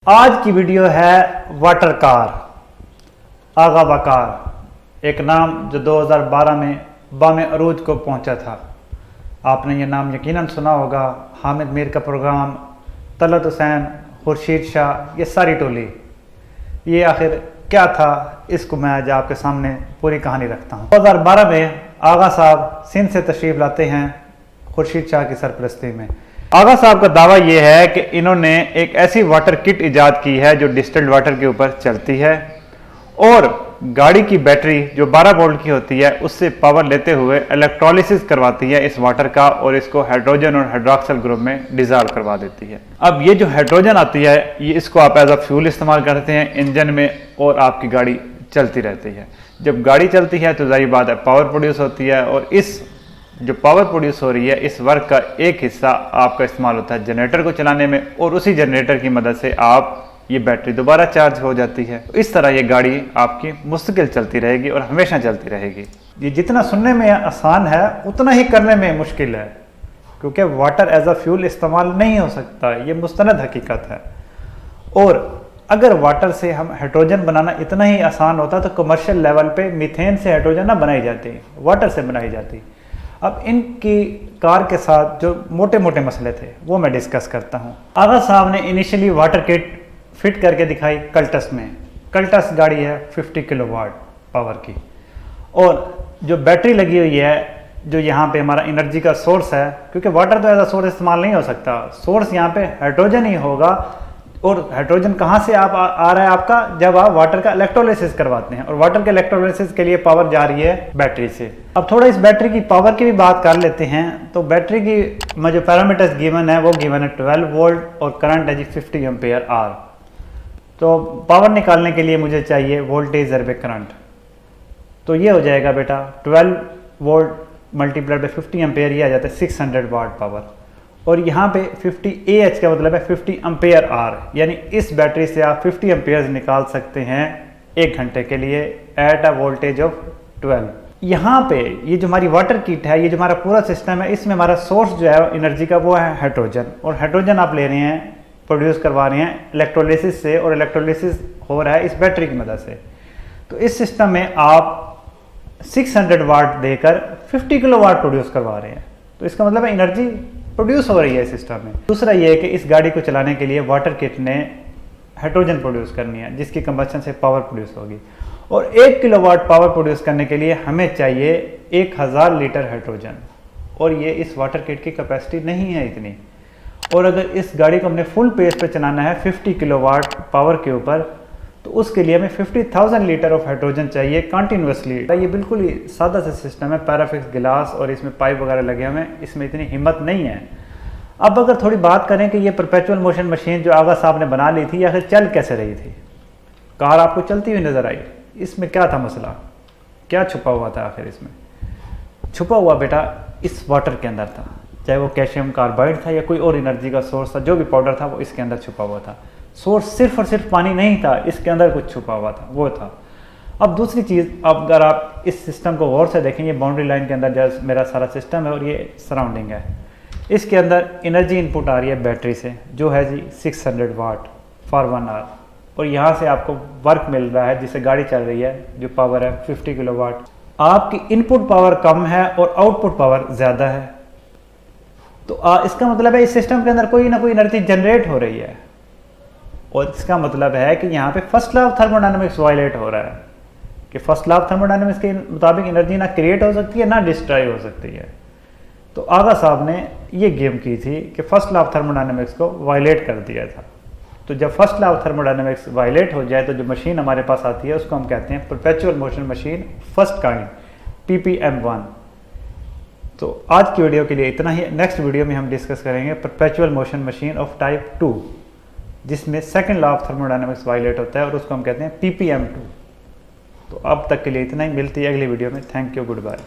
आज की वीडियो है वाटर कार आगा बकार, एक नाम जो 2012 में बामे अरूज को पहुंचा था। आपने ये नाम यकीनन सुना होगा। हामिद मीर का प्रोग्राम, तलत हुसैन, खुर्शीद शाह, ये सारी टोली। ये आखिर क्या था, इसको मैं आज आपके सामने पूरी कहानी रखता हूँ। 2012 में आगा साहब सिंध से तशरीफ़ लाते हैं खुर्शीद शाह की सरपरस्ती में। आगा साहब का दावा यह है कि इन्होंने एक ऐसी वाटर किट इजाद की है जो डिस्टिल्ड वाटर के ऊपर चलती है और गाड़ी की बैटरी जो 12 वोल्ट की होती है उससे पावर लेते हुए इलेक्ट्रोलिसिस करवाती है इस वाटर का और इसको हाइड्रोजन और हाइड्रोक्सिल ग्रुप में डिजॉल्व करवा देती है। अब ये जो हाइड्रोजन आती है ये इसको आप एज अ फ्यूल इस्तेमाल करते हैं इंजन में और आपकी गाड़ी चलती रहती है। जब गाड़ी चलती है तो जाहिर बात है पावर प्रोड्यूस होती है और इस जो पावर प्रोड्यूस हो रही है इस वर्क का एक हिस्सा आपका इस्तेमाल होता है जनरेटर को चलाने में और उसी जनरेटर की मदद से आप ये बैटरी दोबारा चार्ज हो जाती है। तो इस तरह ये गाड़ी आपकी मुस्तकिल चलती रहेगी और हमेशा चलती रहेगी। ये जितना सुनने में आसान है उतना ही करने में मुश्किल है, क्योंकि वाटर एज अ फ्यूल इस्तेमाल नहीं हो सकता। ये मुस्तनद हकीकत है। और अगर वाटर से हम हाइड्रोजन बनाना इतना ही आसान होता तो कमर्शियल लेवल पे मीथेन से हाइड्रोजन ना बनाई जाती, वाटर से बनाई जाती। अब इनकी कार के साथ जो मोटे मोटे मसले थे वो मैं डिस्कस करता हूँ। आगा साहब ने इनिशियली वाटर किट फिट करके दिखाई कल्टस में। कल्टस गाड़ी है 50 किलोवाट पावर की और जो बैटरी लगी हुई है जो यहाँ पे हमारा एनर्जी का सोर्स है, क्योंकि वाटर तो ऐसा सोर्स इस्तेमाल नहीं हो सकता। सोर्स यहाँ पे हाइड्रोजन ही होगा और हाइड्रोजन कहाँ से आ रहा है आपका, जब आप वाटर का इलेक्ट्रोलिसिस करवाते हैं और वाटर के इलेक्ट्रोलिसिस के लिए पावर जा रही है बैटरी से। अब थोड़ा इस बैटरी की पावर की भी बात कर लेते हैं। तो बैटरी की में जो पैरामीटर्स गिवन है वो गिवन है 12 वोल्ट और करंट है जी 50 एम्पेयर आर। तो पावर निकालने के लिए मुझे चाहिए वोल्टेज ज़रबे करंट। तो ये हो जाएगा बेटा 12 वोल्ट मल्टीप्लाइड बाई 50 एम्पेयर, ये आ जाता है 600 वाट पावर। और यहाँ पे 50 AH का मतलब है 50 एम्पेयर आर, यानी इस बैटरी से आप 50 एम्पेयर निकाल सकते हैं 1 घंटे के लिए एट अ वोल्टेज ऑफ 12। यहाँ पे ये जो हमारी वाटर किट है, ये जो हमारा पूरा सिस्टम है, इसमें हमारा सोर्स जो है एनर्जी का वो है हाइड्रोजन। और हाइड्रोजन आप ले रहे हैं, प्रोड्यूस करवा रहे हैं इलेक्ट्रोलिसिस से और इलेक्ट्रोलिसिस हो रहा है इस बैटरी की मदद से। तो इस सिस्टम में आप 600 वाट देकर 50 किलो वाट प्रोड्यूस करवा रहे हैं। तो इसका मतलब है एनर्जी प्रोड्यूस हो रही है सिस्टम में। दूसरा ये है कि इस गाड़ी को चलाने के लिए वाटर किट ने हाइड्रोजन प्रोड्यूस करनी है जिसकी कंबस्शन से पावर प्रोड्यूस होगी। और 1 किलोवाट पावर प्रोड्यूस करने के लिए हमें चाहिए 1000 लीटर हाइड्रोजन और ये इस वाटर किट की कैपेसिटी नहीं है इतनी। और अगर इस गाड़ी को हमने फुल पेस पे चलाना है 50 किलोवाट पावर के ऊपर तो उसके लिए हमें 50,000 लीटर ऑफ हाइड्रोजन चाहिए कंटिन्यूसली। ये बिल्कुल ही सादा सा सिस्टम है, पैराफिक्स गिलास और इसमें पाइप वगैरह लगे हुए हैं, इसमें इतनी हिम्मत नहीं है। अब अगर थोड़ी बात करें कि ये परपेचुअल मोशन मशीन जो आगा साहब ने बना ली थी आखिर चल कैसे रही थी, कार आपको चलती हुई नजर आई, इसमें क्या था मसला, क्या छुपा हुआ था आखिर इसमें? छुपा हुआ बेटा इस वाटर के अंदर था, चाहे वो कैल्शियम कार्बाइड था या कोई और एनर्जी का सोर्स था, जो भी पाउडर था वो इसके अंदर छुपा हुआ था। सोर्स सिर्फ और सिर्फ पानी नहीं था, इसके अंदर कुछ छुपा हुआ था, वो था। अब दूसरी चीज़, अब अगर आप इस सिस्टम को गौर से देखें, ये बाउंड्री लाइन के अंदर जो मेरा सारा सिस्टम है और ये सराउंडिंग है, इसके अंदर एनर्जी इनपुट आ रही है बैटरी से जो है जी 600 वाट फॉर 1 आवर। और यहाँ से आपको वर्क मिल रहा है जिससे गाड़ी चल रही है, जो पावर है 50 किलोवाट। आपकी इनपुट पावर कम है और आउटपुट पावर ज़्यादा है। तो इसका मतलब है इस सिस्टम के अंदर कोई ना कोई एनर्जी जनरेट हो रही है और इसका मतलब है कि यहाँ पे first law of thermodynamics violate हो रहा है कि फर्स्ट लॉ ऑफ थर्मोडायनामिक्स के मुताबिक एनर्जी ना क्रिएट हो सकती है ना डिस्ट्रॉय हो सकती है। तो आगा साहब ने ये गेम की थी कि फर्स्ट लॉ ऑफ थर्मोडायनामिक्स को वायलेट कर दिया था। तो जब first law of thermodynamics violate हो जाए तो जो मशीन हमारे पास आती है उसको हम कहते हैं perpetual motion machine first kind, PPM1। तो आज की वीडियो के लिए इतना ही। नेक्स्ट वीडियो में हम डिस्कस करेंगे perpetual motion machine of type 2 जिसमें second law of thermodynamics violate होता है और उसको हम कहते हैं PPM2। तो अब तक के लिए इतना ही, मिलती है अगली वीडियो में। Thank you, good bye.